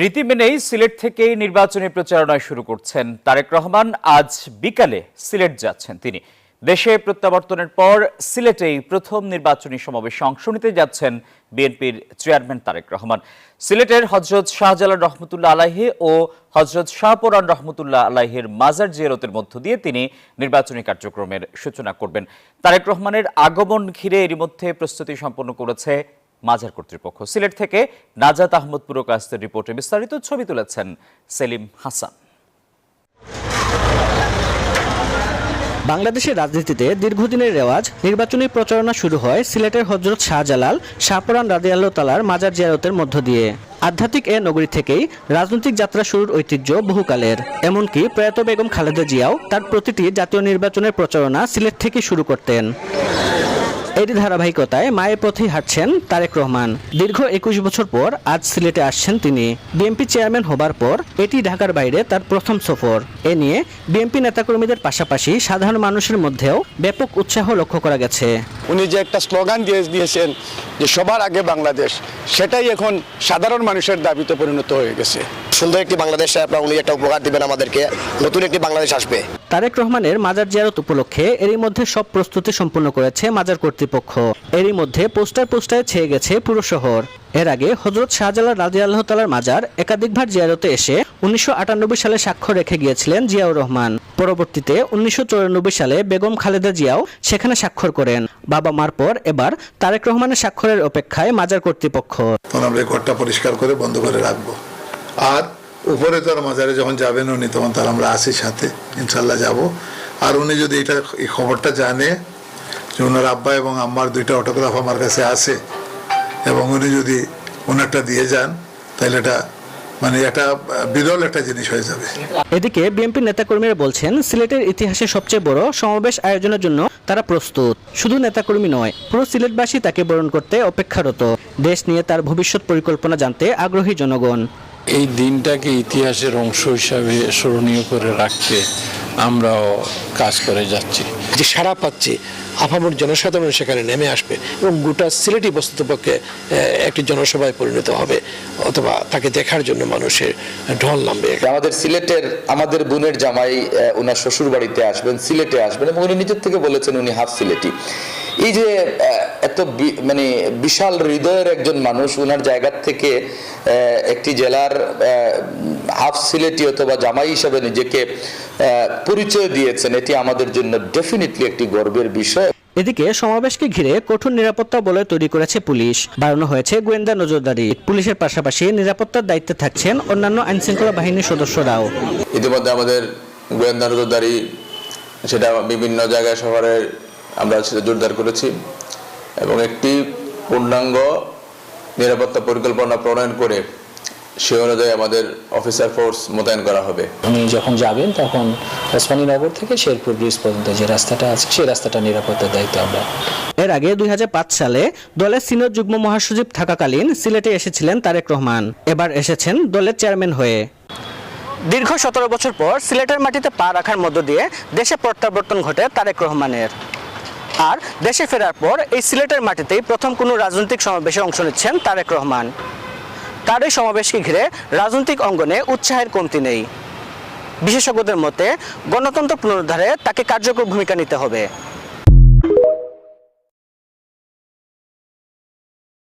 রীতি মেনেই সিলেট থেকেই নির্বাচনী প্রচারণা শুরু করছেন তারেক রহমান। আজ বিকালে সিলেট যাচ্ছেন তিনি। দেশে প্রত্যাবর্তনের পর সিলেটেই প্রথম নির্বাচনী সমাবেশে অংশ নিতে যাচ্ছেন বিএনপির চেয়ারম্যান তারেক রহমান। সিলেটের হযরত শাহজালাল রহমতুল্লাহ আলাইহি ও হযরত শাহপরান রহমতুল্লাহ আলাইহির মাজার জিয়ারতের মধ্য দিয়ে তিনি নির্বাচনী কার্যক্রমের সূচনা করবেন। তারেক রহমানের আগমন ঘিরে এরই মধ্যে প্রস্তুতি সম্পন্ন করেছে মাজার কর্তৃপক্ষ। সিলেট থেকে নাজাত আহমদ পুরকাস্তের রিপোর্টে বিস্তারিত ছবি তুলেছেন সেলিম হাসান। বাংলাদেশের রাজনীতিতে দীর্ঘদিনের রেওয়াজ নির্বাচনী প্রচারণা শুরু হয় সিলেটের হযরত শাহজালাল শাহপরান রাদিয়াল্লাহু তাআলার মাজার জিয়ারতের মধ্য দিয়ে। আধ্যাত্মিক এ নগরী থেকেই রাজনৈতিক যাত্রা শুরুর ঐতিহ্য বহুকালের। এমনকি প্রয়াত বেগম খালেদা জিয়াও তার প্রতিটি জাতীয় নির্বাচনের প্রচারণা সিলেট থেকে শুরু করতেন। এরই ধারাবাহিকতায় মায়ের পথেই হাঁটছেন তারেক রহমান। দীর্ঘ 21 বছর পর আজ সিলেটে আসছেন তিনি। বিএনপি চেয়ারম্যান হবার পর এটি ঢাকার বাইরে তার প্রথম সফর। এ নিয়ে বিএনপি নেতাকর্মীদের পাশাপাশি সাধারণ মানুষের মধ্যেও ব্যাপক উৎসাহ লক্ষ্য করা গেছে। উনি যে একটা স্লোগান দিয়েছেন যে সবার আগে বাংলাদেশ, সেটাই এখন সাধারণ মানুষের দাবিতে পরিণত হয়ে গেছে। সুন্দর একটি বাংলাদেশ উনি একটা উপহার দিবেন আমাদেরকে, নতুন একটি বাংলাদেশ আসবে। তারেক রহমানের মাজার জিয়ারত উপলক্ষে এরই মধ্যে সব প্রস্তুতি সম্পন্ন করেছে মাজার কর্তৃপক্ষ। এরই মধ্যে পোস্টারে ছেয়ে গেছে পুরো শহর। এর আগে হযরত শাহজালাল রাদিয়াল্লাহু তাআলার মাজার একাধিকবার জিয়ারতে এসে 1998 সালে স্বাক্ষর রেখে গিয়েছিলেন জিয়াউর রহমান। পরবর্তীতে 1994 সালে বেগম খালেদা জিয়াও সেখানে স্বাক্ষর করেন। বাবা মার পর এবার তারেক রহমানের স্বাক্ষরের অপেক্ষায় মাজার কর্তৃপক্ষ। আমরা ঘরটা পরিষ্কার করে বন্ধ করে রাখবো। আর উপরে তার মাজারে যখন যাবেন উনি, তখন তার আমরা আসি সাথে ইনশাল্লাহ যাব। আর উনি যদি এই খবরটা জানে যে ওনার আব্বা এবং আম্মার 2টা অটোগ্রাফ আমার কাছে আছে, এবং উনি যদি ওনারটা দিয়ে যান, তাহলে এটা একটা বিরল একটা জিনিস হয়ে যাবে। এদিকে বিএনপি নেতাকর্মীরা বলছেন, সিলেটের ইতিহাসে সবচেয়ে বড় সমাবেশ আয়োজনের জন্য তারা প্রস্তুত। শুধু নেতাকর্মী নয়, পুরো সিলেটবাসী তাকে বরণ করতে অপেক্ষারত। দেশ নিয়ে তার ভবিষ্যৎ পরিকল্পনা জানতে আগ্রহী জনগণ। এই দিনটাকে ইতিহাসের অংশ হিসাবে স্মরণীয় করে রাখতে আমরাও কাজ করে যাচ্ছি। যে সারা পাচ্ছে, আপামর জনসাধারণ সেখানে নেমে আসবে এবং গোটা সিলেটি বস্তুতপক্ষে একটি জনসভায় পরিণত হবে, অথবা তাকে দেখার জন্য মানুষের ঢল নামবে। আমাদের সিলেটের আমাদের বোনের জামাই ওনার শ্বশুর বাড়িতে আসবেন, সিলেটে আসবেন, এবং উনি নিজের থেকে বলেছেন উনি হাফ সিলেটি। এই যে এত বিশাল হৃদয়ের একজন মানুষ ওনার জায়গা থেকে একটি জেলার হাফ সিলেটি অথবা জামাই হিসেবে নিজেকে পরিচয় দিয়েছেন, এটি আমাদের জন্য ডেফিনেটলি একটি গর্বের বিষয়। এদিকে সমাবেশকে ঘিরে কঠোর নিরাপত্তা বলয় তৈরি করেছে পুলিশ। বাড়ানো হয়েছে গোয়েন্দা নজরদারি। পুলিশের পাশাপাশি নিরাপত্তার দায়িত্বে থাকছেন অন্যান্য আইনশৃঙ্খলা বাহিনীর সদস্যরাও। ইতিমধ্যে আমাদের গোয়েন্দা নজরদারি সেটা বিভিন্ন জায়গায় শহরে আমরা সেটা জোরদার করেছি, এবং একটি পূর্ণাঙ্গ নিরাপত্তা পরিকল্পনা প্রণয়ন করে সে অনুযায়ী আমাদের অফিসার ফোর্স মোতায়েন করা হবে। উনি যখন যাবেন তখন ওসমানীনগর থেকে শেরপুর ব্রিজ পর্যন্ত যে রাস্তাটা আছে সেই রাস্তাটা নিরাপত্তার দায়িত্ব আমরা। এর আগে 2005 সালে দলের সিনিয়র যুগ্ম মহাসচিব থাকাকালীন সিলেটে এসেছিলেন তারেক রহমান। এবার এসেছেন দলের চেয়ারম্যান হয়ে। দীর্ঘ 17 বছর পর সিলেটের মাটিতে পা রাখার মধ্য দিয়ে দেশে প্রত্যাবর্তন ঘটে তারেক রহমানের। আর দেশে ফেরার পর এই সিলেটের মাটিতেই প্রথম কোনো রাজনৈতিক সমাবেশে অংশ নিচ্ছেন তারেক রহমান। তার এই সমাবেশকে ঘিরে রাজনৈতিক অঙ্গনে উৎসাহের কমতি নেই। বিশেষজ্ঞদের মতে গণতন্ত্র পুনরুদ্ধারে তাকে কার্যকর ভূমিকা নিতে হবে।